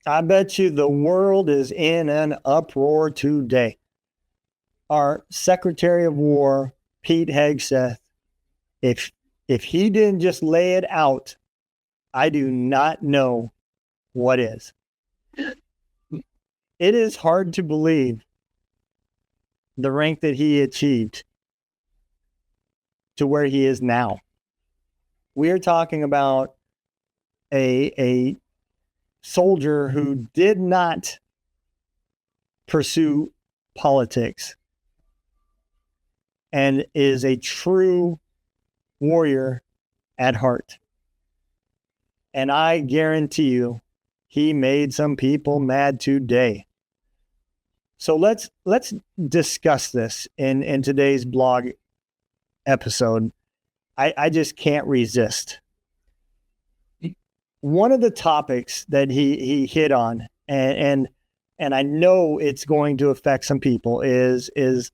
I bet you the world is in an uproar today. Our Secretary of War, Pete Hegseth, if he didn't just lay it out, I do not know what is. It is hard to believe the rank that he achieved to where he is now. We are talking about a soldier who did not pursue politics and is a true warrior at heart. And I guarantee you, he made some people mad today. So let's discuss this in today's blog episode. I just can't resist. One of the topics that he hit on, and I know it's going to affect some people, is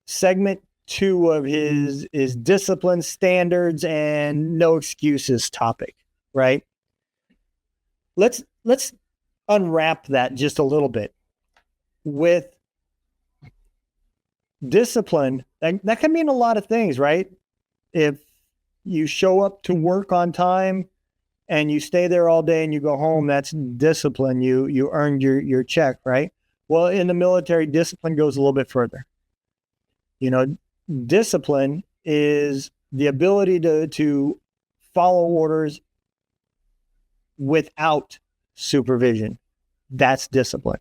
segment 2 of his discipline standards and no excuses topic, right? Let's unwrap that just a little bit. With discipline, that can mean a lot of things, right? If you show up to work on time and you stay there all day and you go home, that's discipline. You earned your check, right? Well, in the military, discipline goes a little bit further. You know, discipline is the ability to follow orders without supervision. That's discipline.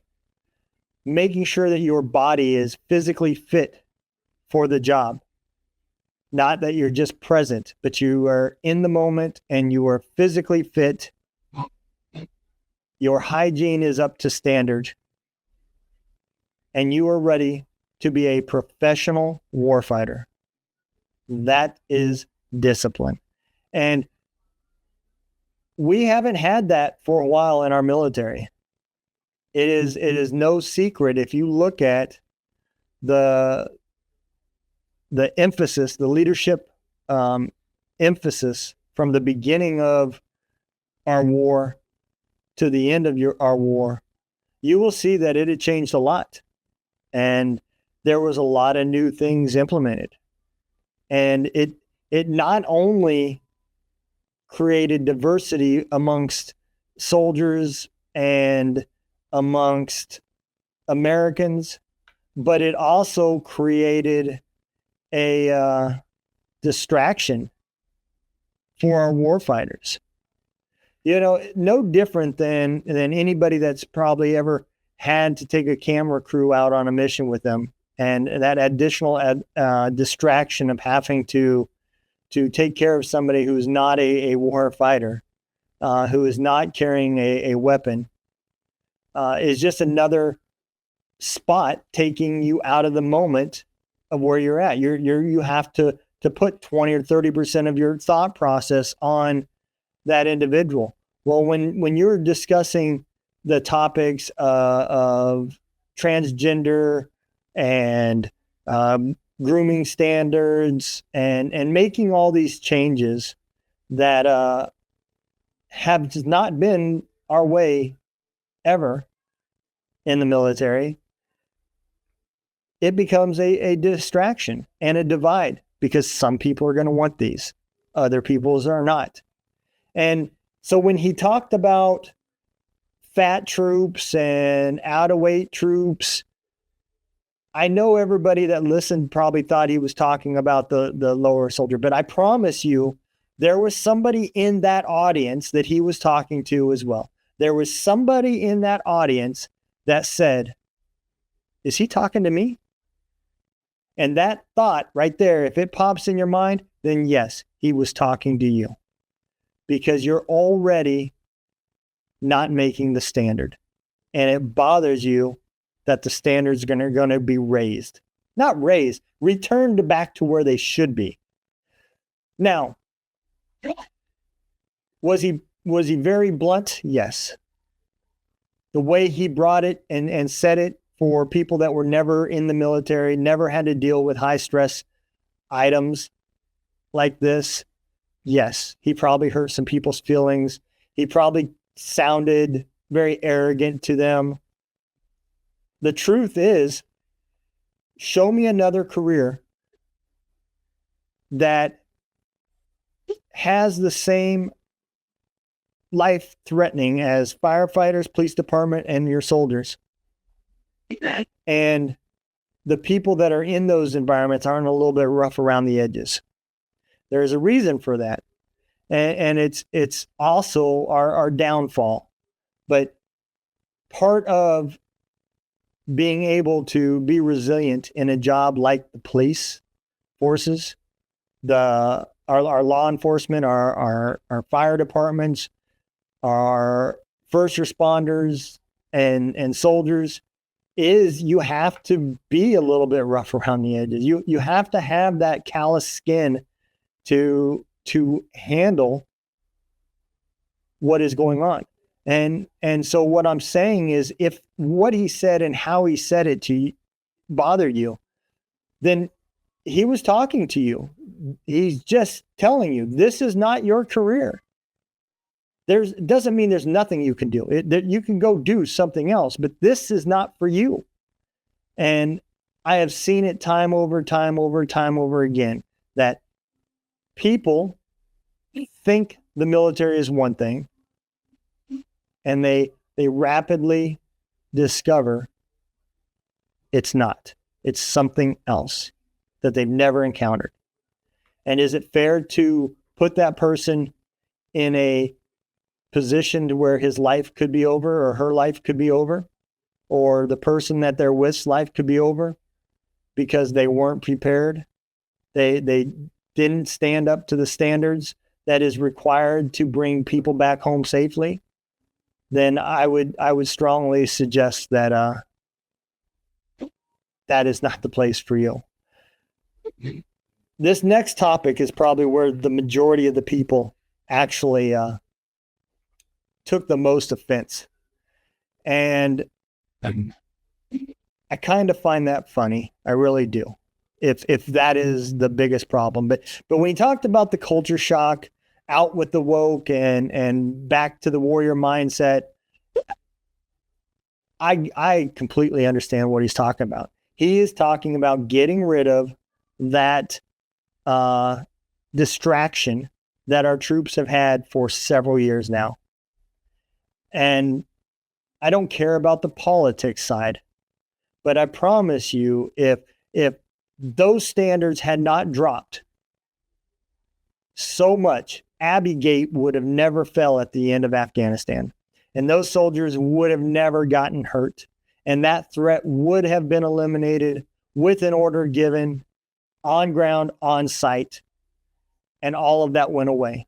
Making sure that your body is physically fit for the job. Not that you're just present, but you are in the moment and you are physically fit. Your hygiene is up to standard. And you are ready to be a professional warfighter. That is discipline. And we haven't had that for a while in our military. It is no secret if you look at the emphasis, the leadership emphasis from the beginning of our war to the end of our war, you will see that it had changed a lot. And there was a lot of new things implemented. And it not only created diversity amongst soldiers and amongst Americans, but it also created a distraction for our warfighters. You know, no different than anybody that's probably ever had to take a camera crew out on a mission with them, and that additional distraction of having to take care of somebody who's not a war fighter, who is not carrying a weapon, is just another spot taking you out of the moment of where you're at. You have to put 20 or 30% of your thought process on that individual. Well, when you're discussing the topics of transgender and grooming standards and making all these changes that have not been our way ever in the military, it becomes a distraction and a divide, because some people are going to want these, other people's are not. And so when he talked about fat troops and out of weight troops, I know everybody that listened probably thought he was talking about the lower soldier, but I promise you, there was somebody in that audience that he was talking to as well. There was somebody in that audience that said, is he talking to me? And that thought right there, if it pops in your mind, then yes, he was talking to you, because you're already not making the standard. And it bothers you that the standards are going to be raised. Not raised, returned back to where they should be. Now, was he very blunt? Yes. The way he brought it and said it for people that were never in the military, never had to deal with high stress items like this, yes, he probably hurt some people's feelings. He probably sounded very arrogant to them. The truth is, show me another career that has the same life threatening as firefighters, police department, and your soldiers. And the people that are in those environments aren't a little bit rough around the edges. There's a reason for that. And it's also our downfall. But part of being able to be resilient in a job like the police forces, our law enforcement, our fire departments, our first responders and soldiers, is you have to be a little bit rough around the edges. You have to have that callous skin to handle what is going on. And so what I'm saying is, if what he said and how he said it to bother you, then he was talking to you. He's just telling you this is not your career. Doesn't mean there's nothing you can do. You can go do something else, but this is not for you. And I have seen it time over again that people think the military is one thing, and they rapidly discover it's not. It's something else that they've never encountered. And is it fair to put that person in a position to where his life could be over, or her life could be over, or the person that they're with's life could be over because they weren't prepared? They didn't stand up to the standards that is required to bring people back home safely. Then I would strongly suggest that that is not the place for you. This next topic is probably where the majority of the people actually took the most offense. And I kind of find that funny. I really do. If that is the biggest problem. But when he talked about the culture shock, out with the woke and back to the warrior mindset, I completely understand what he's talking about. He is talking about getting rid of that distraction that our troops have had for several years now. And I don't care about the politics side, but I promise you, if those standards had not dropped so much, Abbey Gate would have never fell at the end of Afghanistan. And those soldiers would have never gotten hurt. And that threat would have been eliminated with an order given on ground, on site. And all of that went away.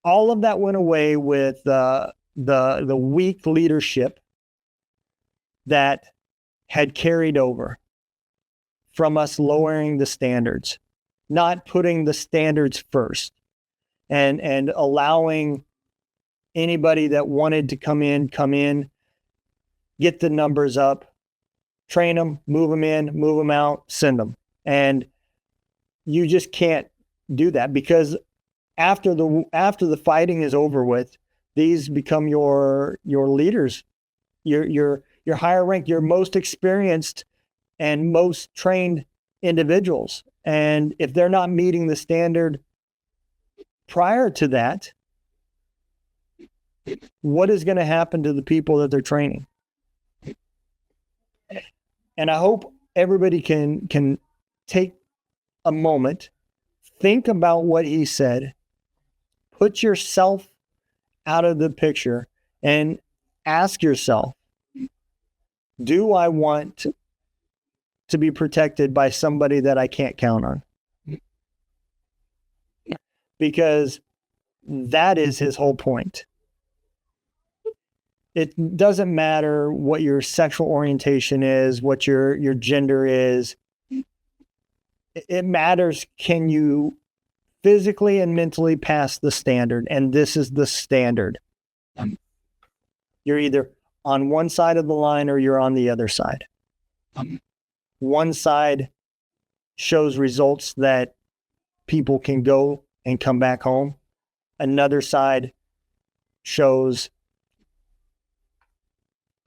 All of that went away with the weak leadership that had carried over from us lowering the standards, not putting the standards first, and allowing anybody that wanted to come in, get the numbers up, train them, move them in, move them out, send them. And you just can't do that, because after the fighting is over with, these become your leaders, your higher rank, your most experienced and most trained individuals. And if they're not meeting the standard prior to that, what is going to happen to the people that they're training? And I hope everybody can take a moment, think about what he said, put yourself out of the picture, and ask yourself, do I want to be protected by somebody that I can't count on? Because that is his whole point. It doesn't matter what your sexual orientation is, what your gender is. It matters, can you physically and mentally pass the standard? And this is the standard. You're either on one side of the line or you're on the other side. One side shows results that people can go and come back home. Another side shows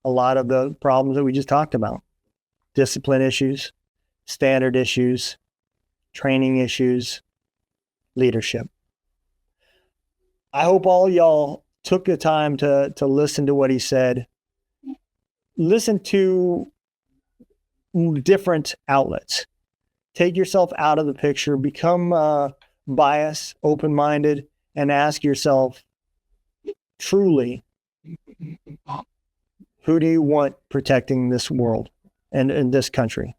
a lot of the problems that we just talked about. Discipline issues, standard issues, training issues, leadership. I hope all y'all took the time to listen to what he said. Listen to different outlets. Take yourself out of the picture, become biased, open-minded, and ask yourself, truly, who do you want protecting this world and in this country?